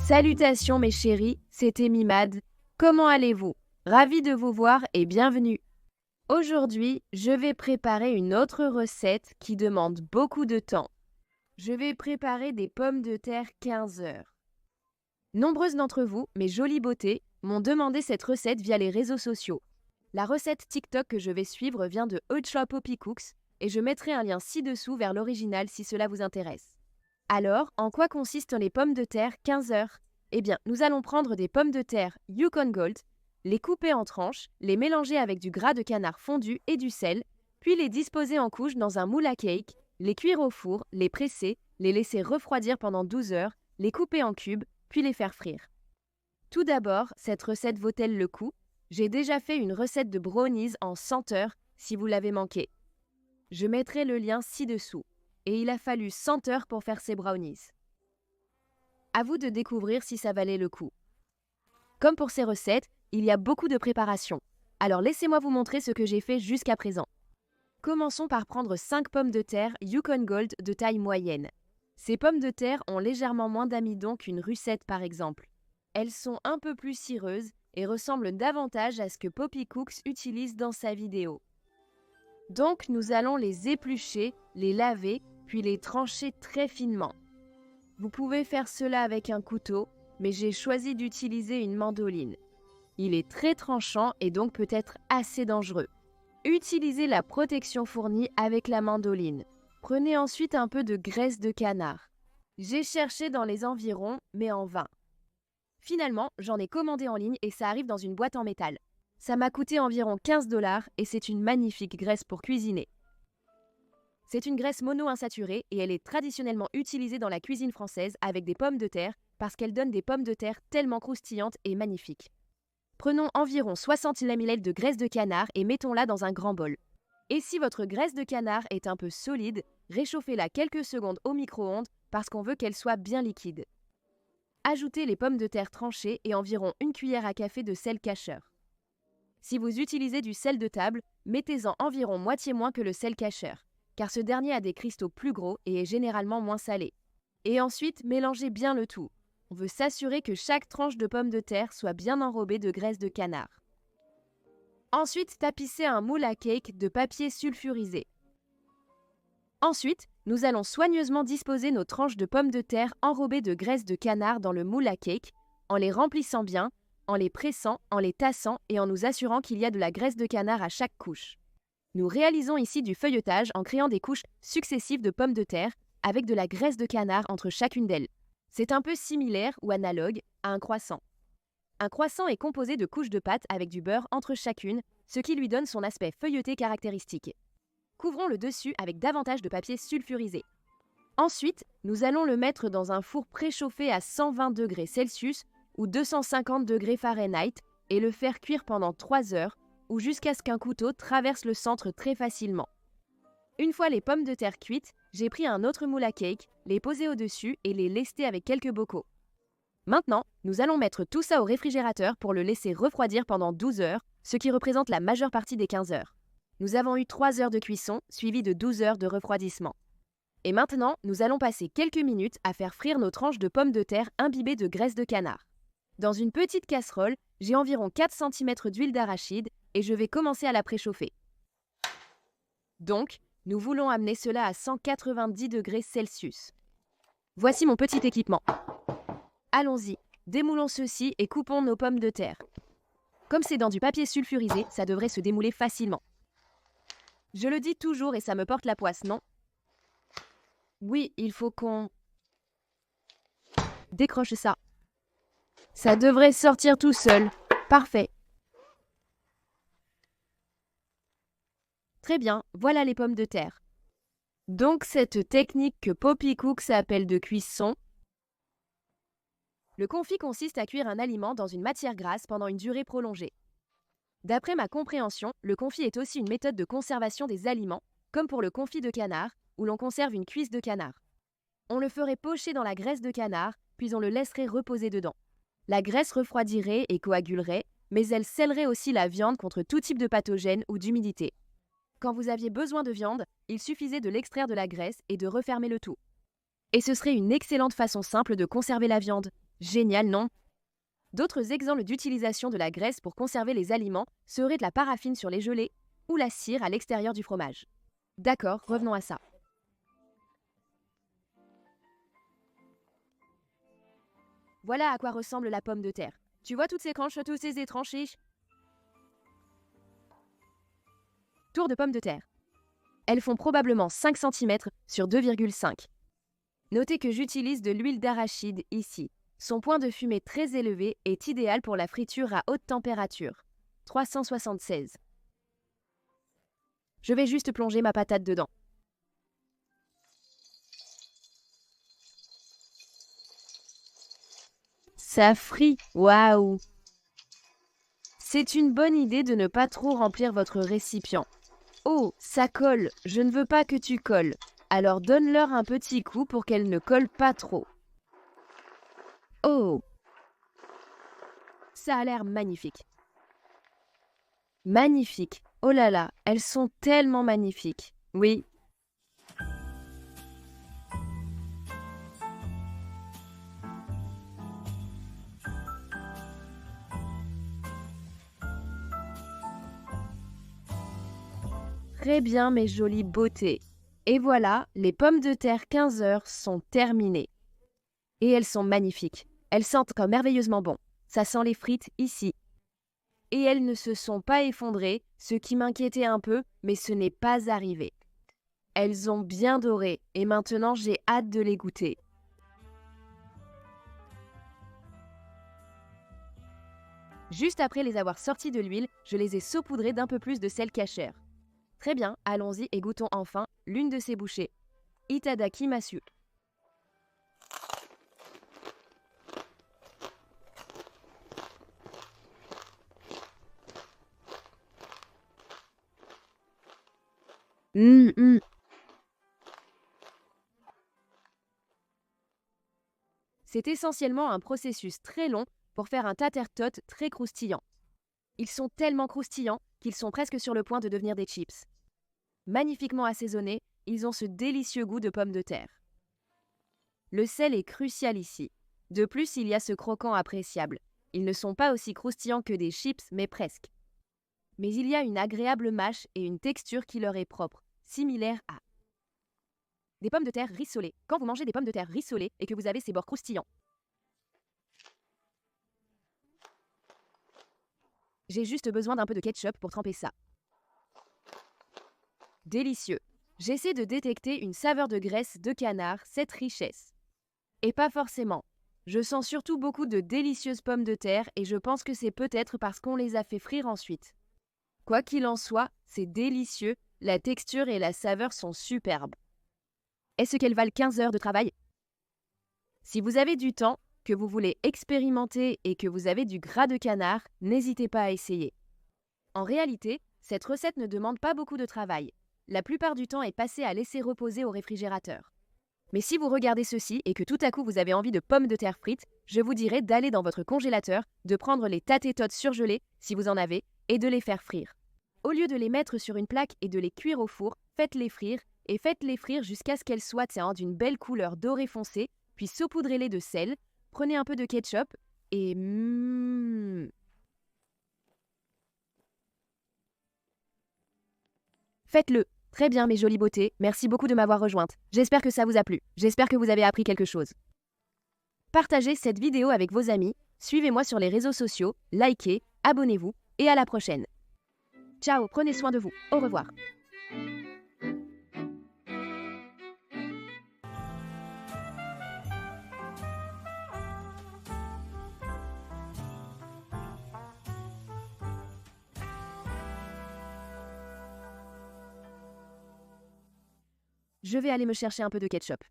Salutations mes chéris, c'était Mimad. Comment allez-vous? Ravi de vous voir et bienvenue. Aujourd'hui, je vais préparer une autre recette qui demande beaucoup de temps. Je vais préparer des pommes de terre 15 heures. Nombreuses d'entre vous, mes jolies beautés, m'ont demandé cette recette via les réseaux sociaux. La recette TikTok que je vais suivre vient de Ultra Poppy Cooks et je mettrai un lien ci-dessous vers l'original si cela vous intéresse. Alors, en quoi consistent les pommes de terre 15 heures? Eh bien, nous allons prendre des pommes de terre Yukon Gold, les couper en tranches, les mélanger avec du gras de canard fondu et du sel, puis les disposer en couches dans un moule à cake, les cuire au four, les presser, les laisser refroidir pendant 12 heures, les couper en cubes, puis les faire frire. Tout d'abord, cette recette vaut-elle le coup? J'ai déjà fait une recette de brownies en 100 heures si vous l'avez manqué. Je mettrai le lien ci-dessous. Et il a fallu 100 heures pour faire ces brownies. À vous de découvrir si ça valait le coup. Comme pour ces recettes, il y a beaucoup de préparation. Alors laissez-moi vous montrer ce que j'ai fait jusqu'à présent. Commençons par prendre 5 pommes de terre Yukon Gold de taille moyenne. Ces pommes de terre ont légèrement moins d'amidon qu'une russette par exemple. Elles sont un peu plus cireuses et ressemblent davantage à ce que Poppy Cooks utilise dans sa vidéo. Donc nous allons les éplucher, les laver, puis les trancher très finement. Vous pouvez faire cela avec un couteau, mais j'ai choisi d'utiliser une mandoline. Il est très tranchant et donc peut être assez dangereux. Utilisez la protection fournie avec la mandoline. Prenez ensuite un peu de graisse de canard. J'ai cherché dans les environs, mais en vain. Finalement, j'en ai commandé en ligne et ça arrive dans une boîte en métal. Ça m'a coûté environ 15 $ et c'est une magnifique graisse pour cuisiner. C'est une graisse mono-insaturée et elle est traditionnellement utilisée dans la cuisine française avec des pommes de terre parce qu'elle donne des pommes de terre tellement croustillantes et magnifiques. Prenons environ 60 ml de graisse de canard et mettons-la dans un grand bol. Et si votre graisse de canard est un peu solide, réchauffez-la quelques secondes au micro-ondes parce qu'on veut qu'elle soit bien liquide. Ajoutez les pommes de terre tranchées et environ 1 cuillère à café de sel cacheur. Si vous utilisez du sel de table, mettez-en environ moitié moins que le sel cacheur, car ce dernier a des cristaux plus gros et est généralement moins salé. Et ensuite, mélangez bien le tout. On veut s'assurer que chaque tranche de pomme de terre soit bien enrobée de graisse de canard. Ensuite, tapissez un moule à cake de papier sulfurisé. Ensuite, nous allons soigneusement disposer nos tranches de pommes de terre enrobées de graisse de canard dans le moule à cake, en les remplissant bien, en les pressant, en les tassant et en nous assurant qu'il y a de la graisse de canard à chaque couche. Nous réalisons ici du feuilletage en créant des couches successives de pommes de terre avec de la graisse de canard entre chacune d'elles. C'est un peu similaire ou analogue à un croissant. Un croissant est composé de couches de pâte avec du beurre entre chacune, ce qui lui donne son aspect feuilleté caractéristique. Couvrons le dessus avec davantage de papier sulfurisé. Ensuite, nous allons le mettre dans un four préchauffé à 120 degrés Celsius ou 250 degrés Fahrenheit et le faire cuire pendant 3 heures ou jusqu'à ce qu'un couteau traverse le centre très facilement. Une fois les pommes de terre cuites, j'ai pris un autre moule à cake, les poser au-dessus et les lester avec quelques bocaux. Maintenant, nous allons mettre tout ça au réfrigérateur pour le laisser refroidir pendant 12 heures, ce qui représente la majeure partie des 15 heures. Nous avons eu 3 heures de cuisson, suivies de 12 heures de refroidissement. Et maintenant, nous allons passer quelques minutes à faire frire nos tranches de pommes de terre imbibées de graisse de canard. Dans une petite casserole, j'ai environ 4 cm d'huile d'arachide et je vais commencer à la préchauffer. Donc, nous voulons amener cela à 190 degrés Celsius. Voici mon petit équipement. Allons-y, démoulons ceci et coupons nos pommes de terre. Comme c'est dans du papier sulfurisé, ça devrait se démouler facilement. Je le dis toujours et ça me porte la poisse, non? Oui, il faut qu'on décroche ça. Ça devrait sortir tout seul. Parfait. Très bien, voilà les pommes de terre. Donc cette technique que Poppy Cooks appelle de cuisson. Le confit consiste à cuire un aliment dans une matière grasse pendant une durée prolongée. D'après ma compréhension, le confit est aussi une méthode de conservation des aliments, comme pour le confit de canard, où l'on conserve une cuisse de canard. On le ferait pocher dans la graisse de canard, puis on le laisserait reposer dedans. La graisse refroidirait et coagulerait, mais elle scellerait aussi la viande contre tout type de pathogènes ou d'humidité. Quand vous aviez besoin de viande, il suffisait de l'extraire de la graisse et de refermer le tout. Et ce serait une excellente façon simple de conserver la viande. Génial, non? D'autres exemples d'utilisation de la graisse pour conserver les aliments seraient de la paraffine sur les gelées ou la cire à l'extérieur du fromage. D'accord, revenons à ça. Voilà à quoi ressemble la pomme de terre. Tu vois toutes ces tranches, tous ces étranges chiches? Tour de pommes de terre. Elles font probablement 5 cm sur 2,5. Notez que j'utilise de l'huile d'arachide ici. Son point de fumée très élevé est idéal pour la friture à haute température. 376. Je vais juste plonger ma patate dedans. Ça frit, waouh! C'est une bonne idée de ne pas trop remplir votre récipient. Oh, ça colle, je ne veux pas que tu colles. Alors donne-leur un petit coup pour qu'elles ne collent pas trop. Oh! Ça a l'air magnifique. Magnifique! Oh là là, elles sont tellement magnifiques. Oui. Très bien, mes jolies beautés. Et voilà, les pommes de terre 15 heures sont terminées. Et elles sont magnifiques. Elles sentent comme merveilleusement bon. Ça sent les frites ici. Et elles ne se sont pas effondrées, ce qui m'inquiétait un peu, mais ce n'est pas arrivé. Elles ont bien doré et maintenant j'ai hâte de les goûter. Juste après les avoir sorties de l'huile, je les ai saupoudrées d'un peu plus de sel cachère. Très bien, allons-y et goûtons enfin l'une de ces bouchées. Itadakimasu. C'est essentiellement un processus très long pour faire un tater-tot très croustillant. Ils sont tellement croustillants qu'ils sont presque sur le point de devenir des chips. Magnifiquement assaisonnés, ils ont ce délicieux goût de pommes de terre. Le sel est crucial ici. De plus, il y a ce croquant appréciable. Ils ne sont pas aussi croustillants que des chips, mais presque. Mais il y a une agréable mâche et une texture qui leur est propre, similaire à des pommes de terre rissolées. Quand vous mangez des pommes de terre rissolées et que vous avez ces bords croustillants, j'ai juste besoin d'un peu de ketchup pour tremper ça. Délicieux. J'essaie de détecter une saveur de graisse de canard, cette richesse. Et pas forcément. Je sens surtout beaucoup de délicieuses pommes de terre et je pense que c'est peut-être parce qu'on les a fait frire ensuite. Quoi qu'il en soit, c'est délicieux, la texture et la saveur sont superbes. Est-ce qu'elles valent 15 heures de travail? Si vous avez du temps, que vous voulez expérimenter et que vous avez du gras de canard, n'hésitez pas à essayer. En réalité, cette recette ne demande pas beaucoup de travail. La plupart du temps est passé à laisser reposer au réfrigérateur. Mais si vous regardez ceci et que tout à coup vous avez envie de pommes de terre frites, je vous dirais d'aller dans votre congélateur, de prendre les tater-tots surgelés, si vous en avez, et de les faire frire. Au lieu de les mettre sur une plaque et de les cuire au four, faites-les frire jusqu'à ce qu'elles soient d'une belle couleur dorée foncée, puis saupoudrez-les de sel, prenez un peu de ketchup et faites-le. Très bien, mes jolies beautés, merci beaucoup de m'avoir rejointe. J'espère que ça vous a plu. J'espère que vous avez appris quelque chose. Partagez cette vidéo avec vos amis, suivez-moi sur les réseaux sociaux, likez, abonnez-vous et à la prochaine. Ciao, prenez soin de vous. Au revoir. Je vais aller me chercher un peu de ketchup.